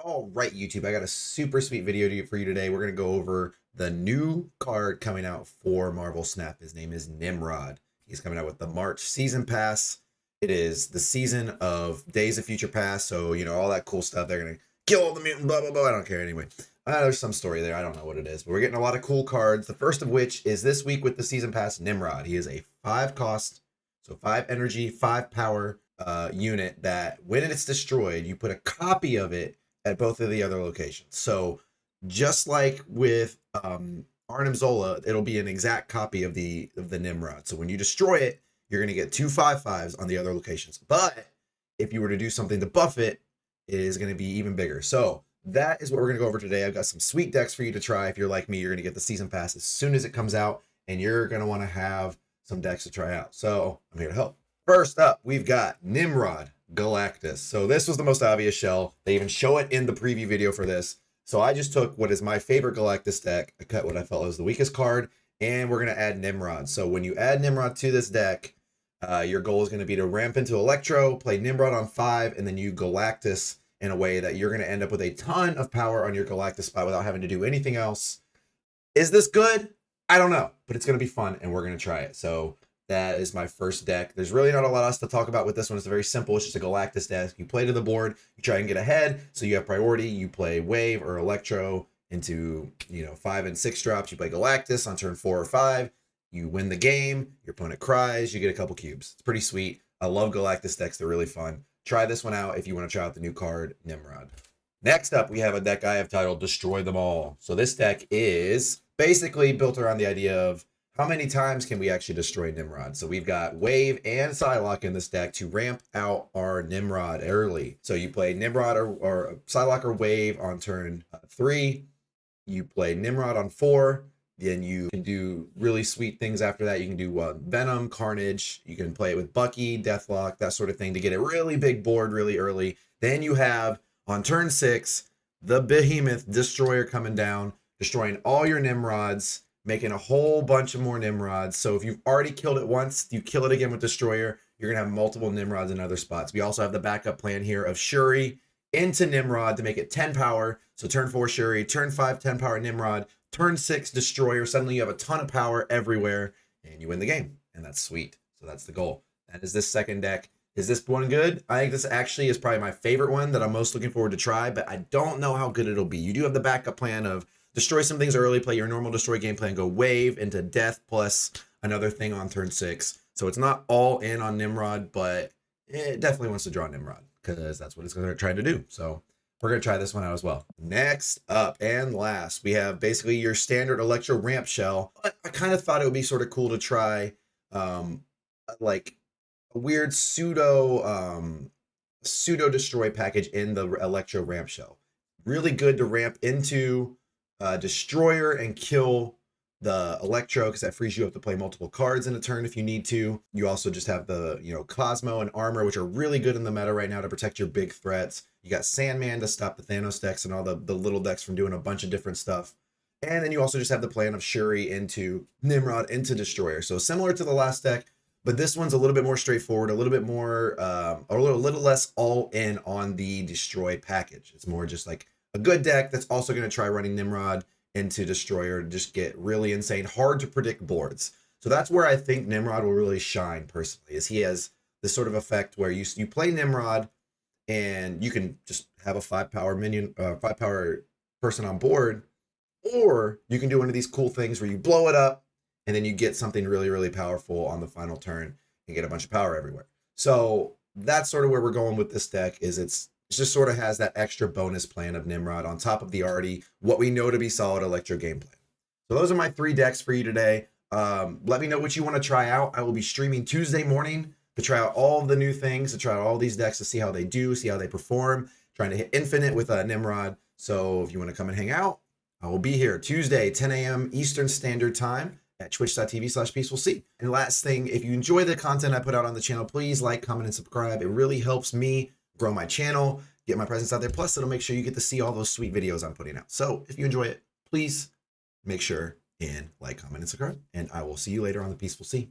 All right, YouTube, I got a super sweet video for you today. We're going to go over the new card coming out for Marvel Snap. His name is Nimrod. He's coming out with the March Season Pass. It is the season of Days of Future Past, so, all that cool stuff. They're going to kill all the mutant, blah, blah, blah. I don't care anyway. There's some story there. I don't know what it is, but we're getting a lot of cool cards. The first of which is this week with the Season Pass, Nimrod. He is a 5 cost, so 5 energy, 5 power unit that when it's destroyed, you put a copy of it at both of the other locations. So just like with Arnim Zola, it'll be an exact copy of the Nimrod. So when you destroy it, you're going to get 2 5/5s on the other locations. But if you were to do something to buff it, it is going to be even bigger. So that is what we're going to go over today. I've got some sweet decks for you to try. If you're like me, you're going to get the season pass as soon as it comes out, and you're going to want to have some decks to try out. So I'm here to help. First up, we've got Nimrod Galactus. So this was the most obvious shell. They even show it in the preview video for this. So I just took what is my favorite Galactus deck. I cut what I felt was the weakest card, and we're going to add Nimrod. So when you add Nimrod to this deck, your goal is going to be to ramp into Electro, play Nimrod on 5, and then you Galactus in a way that you're going to end up with a ton of power on your Galactus spot without having to do anything else. Is this good? I don't know, but it's going to be fun, and we're going to try it. So that is my first deck. There's really not a lot else to talk about with this one. It's very simple. It's just a Galactus deck. You play to the board, you try and get ahead, so you have priority. You play Wave or Electro into 5 and 6 drops. You play Galactus on turn 4 or 5. You win the game. Your opponent cries. You get a couple cubes. It's pretty sweet. I love Galactus decks. They're really fun. Try this one out if you want to try out the new card, Nimrod. Next up, we have a deck I have titled Destroy Them All. So this deck is basically built around the idea of how many times can we actually destroy Nimrod? So we've got Wave and Psylocke in this deck to ramp out our Nimrod early. So you play Nimrod or Psylocke or Wave on turn 3. You play Nimrod on 4. Then you can do really sweet things after that. You can do Venom, Carnage. You can play it with Bucky, Deathlock, that sort of thing to get a really big board really early. Then you have, on turn 6, the Behemoth Destroyer coming down, destroying all your Nimrods, making a whole bunch of more Nimrods. So if you've already killed it once, you kill it again with Destroyer, you're going to have multiple Nimrods in other spots. We also have the backup plan here of Shuri into Nimrod to make it 10 power. So turn 4 Shuri, turn 5 10 power Nimrod, turn 6 Destroyer. Suddenly you have a ton of power everywhere and you win the game. And that's sweet. So that's the goal. That is this second deck. Is this one good? I think this actually is probably my favorite one that I'm most looking forward to try, but I don't know how good it'll be. You do have the backup plan of destroy some things early, play your normal destroy game plan, go Wave into Death plus another thing on turn 6. So it's not all in on Nimrod, but it definitely wants to draw Nimrod because that's what it's going to try to do. So we're going to try this one out as well. Next up and last, we have basically your standard Electro Ramp shell. I kind of thought it would be sort of cool to try like a weird pseudo destroy package in the Electro Ramp shell. Really good to ramp into Destroyer and kill the Electro because that frees you up to play multiple cards in a turn if you need to. You also just have the Cosmo and Armor, which are really good in the meta right now to protect your big threats. You got Sandman to stop the Thanos decks and all the little decks from doing a bunch of different stuff. And then you also just have the plan of Shuri into Nimrod into Destroyer. So similar to the last deck, but this one's a little bit more straightforward, a little bit more, a little less all in on the Destroy package. It's more just like a good deck that's also going to try running Nimrod into Destroyer to just get really insane, hard to predict boards. So that's where I think Nimrod will really shine personally, is he has this sort of effect where you play Nimrod and you can just have a 5-power minion, 5-power person on board, or you can do one of these cool things where you blow it up and then you get something really, really powerful on the final turn and get a bunch of power everywhere. So that's sort of where we're going with this deck, is it just sort of has that extra bonus plan of Nimrod on top of the already what we know to be solid Electro game plan. So those are my 3 decks for you today. Let me know what you want to try out. I will be streaming Tuesday morning to try out all the new things, to try out all these decks to see how they do, see how they perform, trying to hit infinite with Nimrod. So if you want to come and hang out, I will be here Tuesday, 10 a.m. Eastern Standard Time at twitch.tv/peacefulc. And last thing, if you enjoy the content I put out on the channel, please like, comment, and subscribe. It really helps me grow my channel, get my presence out there. Plus, it'll make sure you get to see all those sweet videos I'm putting out. So if you enjoy it, please make sure and like, comment, and subscribe. And I will see you later on the Peaceful Sea.